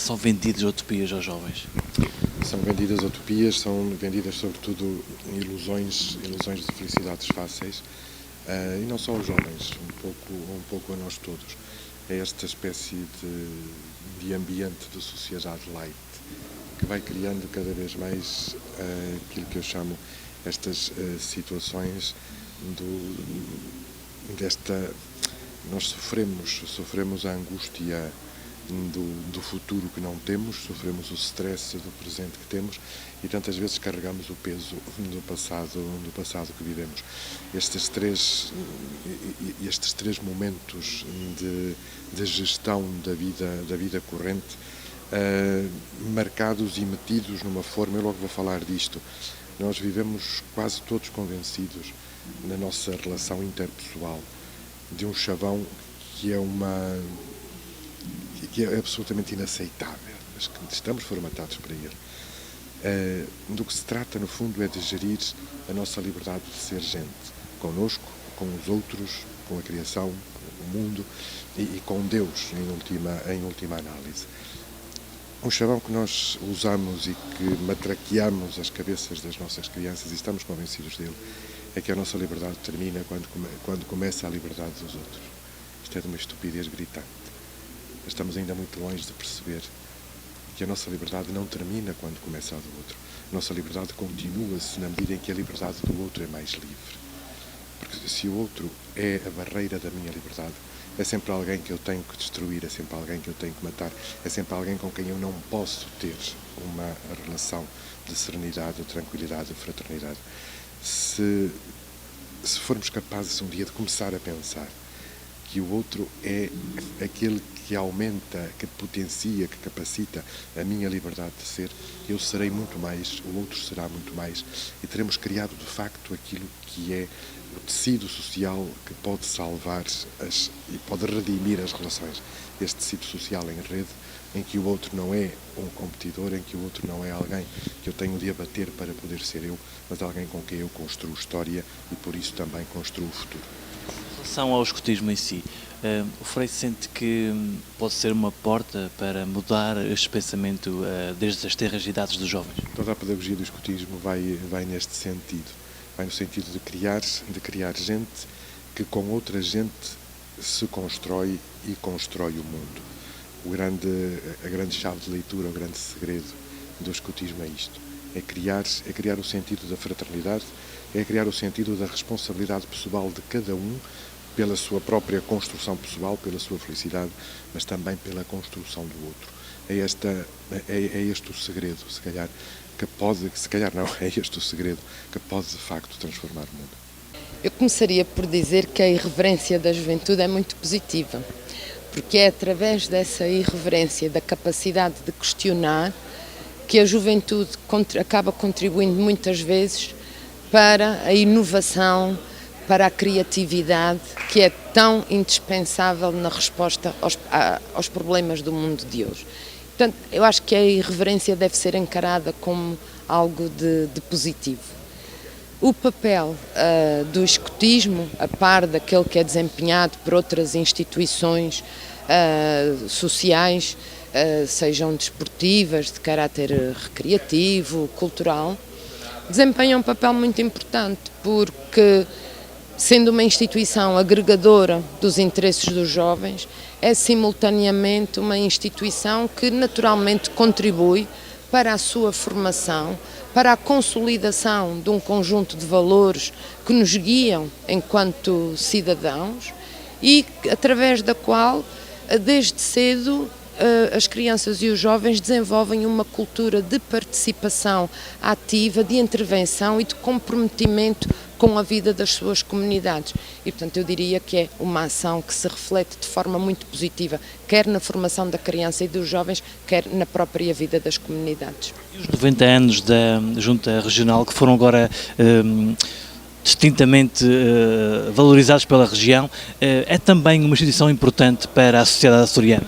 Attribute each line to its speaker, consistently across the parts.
Speaker 1: são vendidas utopias aos jovens?
Speaker 2: São vendidas utopias, são vendidas sobretudo ilusões de felicidades fáceis, e não só aos jovens, um pouco a nós todos. É esta espécie de ambiente de sociedade light que vai criando cada vez mais aquilo que eu chamo estas situações nós sofremos a angústia do futuro que não temos, sofremos o stress do presente que temos e tantas vezes carregamos o peso do passado que vivemos. Estes três momentos de gestão da vida corrente, marcados e metidos numa forma, eu logo vou falar disto, nós vivemos quase todos convencidos na nossa relação interpessoal de um chavão que é absolutamente inaceitável, mas que estamos formatados para ele. Do que se trata, no fundo, é de gerir a nossa liberdade de ser gente, connosco, com os outros, com a criação, com o mundo e com Deus, em última análise. Um chavão que nós usamos e que matraqueamos as cabeças das nossas crianças e estamos convencidos dele, é que a nossa liberdade termina quando começa a liberdade dos outros. Isto é de uma estupidez gritante. Estamos ainda muito longe de perceber que a nossa liberdade não termina quando começa a do outro. A nossa liberdade continua-se na medida em que a liberdade do outro é mais livre. Porque se o outro é a barreira da minha liberdade, é sempre alguém que eu tenho que destruir, é sempre alguém que eu tenho que matar, é sempre alguém com quem eu não posso ter uma relação de serenidade, de tranquilidade, de fraternidade. Se formos capazes um dia de começar a pensar que o outro é aquele que aumenta, que potencia, que capacita a minha liberdade de ser, eu serei muito mais, o outro será muito mais, e teremos criado de facto aquilo que é o tecido social que pode salvar e pode redimir as relações. Este tecido social em rede, em que o outro não é um competidor, em que o outro não é alguém que eu tenho de abater para poder ser eu, mas alguém com quem eu construo história e por isso também construo o futuro.
Speaker 1: Em relação ao escotismo em si, o Freire sente que pode ser uma porta para mudar este pensamento desde as tenras idades dos jovens?
Speaker 2: Toda a pedagogia do escotismo vai neste sentido. Vai no sentido de criar gente que com outra gente se constrói e constrói o mundo. A grande chave de leitura, o grande segredo do escotismo é isto. É criar o sentido da fraternidade, é criar o sentido da responsabilidade pessoal de cada um pela sua própria construção pessoal, pela sua felicidade, mas também pela construção do outro. É este o segredo, se calhar é este o segredo que pode de facto transformar o mundo.
Speaker 3: Eu começaria por dizer que a irreverência da juventude é muito positiva, porque é através dessa irreverência, da capacidade de questionar, que a juventude acaba contribuindo muitas vezes para a inovação, para a criatividade, que é tão indispensável na resposta aos problemas do mundo de hoje. Portanto, eu acho que a irreverência deve ser encarada como algo de positivo. O papel do escotismo, a par daquele que é desempenhado por outras instituições sociais, sejam desportivas, de caráter recreativo, cultural, desempenha um papel muito importante, porque, sendo uma instituição agregadora dos interesses dos jovens, é simultaneamente uma instituição que naturalmente contribui para a sua formação, para a consolidação de um conjunto de valores que nos guiam enquanto cidadãos e através da qual, desde cedo, as crianças e os jovens desenvolvem uma cultura de participação ativa, de intervenção e de comprometimento com a vida das suas comunidades. E, portanto, eu diria que é uma ação que se reflete de forma muito positiva, quer na formação da criança e dos jovens, quer na própria vida das comunidades.
Speaker 1: E os 90 anos da Junta Regional, que foram agora distintamente valorizados pela região, é também uma instituição importante para a sociedade açoriana?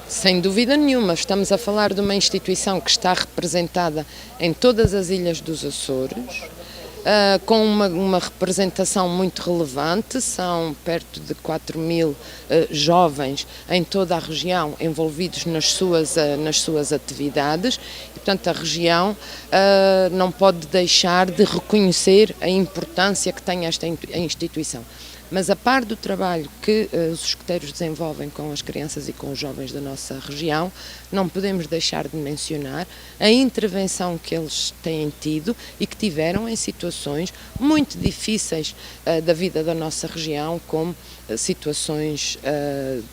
Speaker 3: Sem dúvida nenhuma, estamos a falar de uma instituição que está representada em todas as ilhas dos Açores, com uma representação muito relevante, são perto de 4.000 jovens em toda a região envolvidos nas suas atividades e, portanto, a região não pode deixar de reconhecer a importância que tem esta instituição. Mas a par do trabalho que os escuteiros desenvolvem com as crianças e com os jovens da nossa região, não podemos deixar de mencionar a intervenção que eles têm tido e que tiveram em situações muito difíceis da vida da nossa região, como situações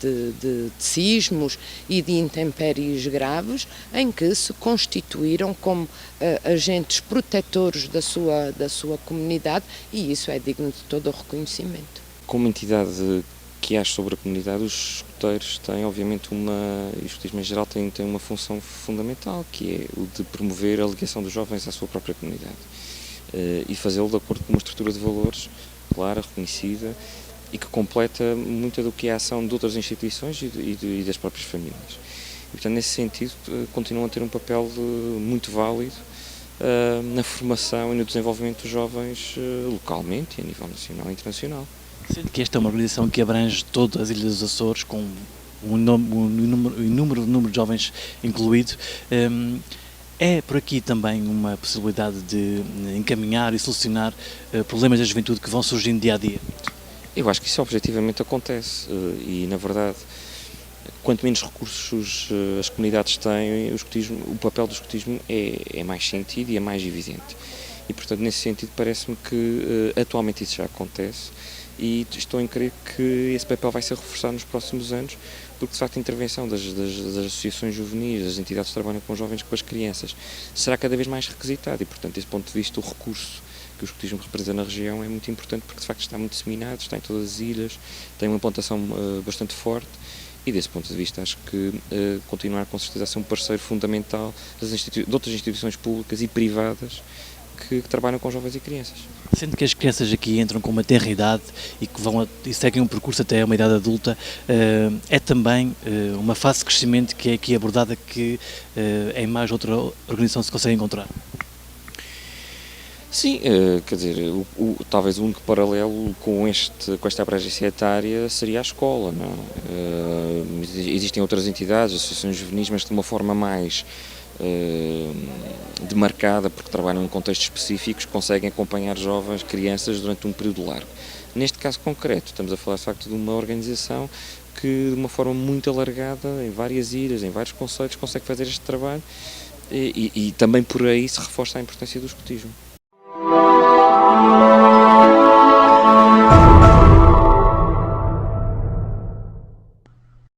Speaker 3: de sismos e de intempéries graves, em que se constituíram como agentes protetores da sua comunidade, e isso é digno de todo o reconhecimento.
Speaker 4: Como entidade que age sobre a comunidade, os escuteiros têm, obviamente, e o escutismo em geral tem uma função fundamental, que é o de promover a ligação dos jovens à sua própria comunidade e fazê-lo de acordo com uma estrutura de valores clara, reconhecida e que completa muita do que é a ação de outras instituições e das próprias famílias. E, portanto, nesse sentido, continuam a ter um papel muito válido na formação e no desenvolvimento dos jovens localmente e a nível nacional e internacional.
Speaker 1: Sendo que esta é uma organização que abrange todas as Ilhas dos Açores, com um número de jovens incluído, é por aqui também uma possibilidade de encaminhar e solucionar problemas da juventude que vão surgindo dia a dia?
Speaker 4: Eu acho que isso objetivamente acontece e, na verdade, quanto menos recursos as comunidades têm, o papel do escutismo é mais sentido e é mais evidente. E, portanto, nesse sentido, parece-me que atualmente isso já acontece e estou em crer que esse papel vai ser reforçado nos próximos anos, porque, de facto, a intervenção das associações juvenis, das entidades que trabalham com jovens e com as crianças, será cada vez mais requisitada e, portanto, desse ponto de vista, o recurso que o escutismo representa na região é muito importante porque, de facto, está muito disseminado, está em todas as ilhas, tem uma implantação bastante forte e, desse ponto de vista, acho que continuar com certeza a ser um parceiro fundamental de outras instituições públicas e privadas que trabalham com jovens e crianças.
Speaker 1: Sendo que as crianças aqui entram com uma tenra idade e que e seguem um percurso até uma idade adulta, é também uma fase de crescimento que é aqui abordada que em mais outra organização se consegue encontrar?
Speaker 4: Sim, quer dizer, talvez o único paralelo com esta abrangência etária seria a escola, não é? Existem outras entidades, associações juvenis, mas de uma forma mais demarcada, porque trabalham em contextos específicos, conseguem acompanhar jovens, crianças durante um período largo. Neste caso concreto, estamos a falar de facto de uma organização que de uma forma muito alargada, em várias ilhas, em vários concelhos, consegue fazer este trabalho e também por aí se reforça a importância do escutismo.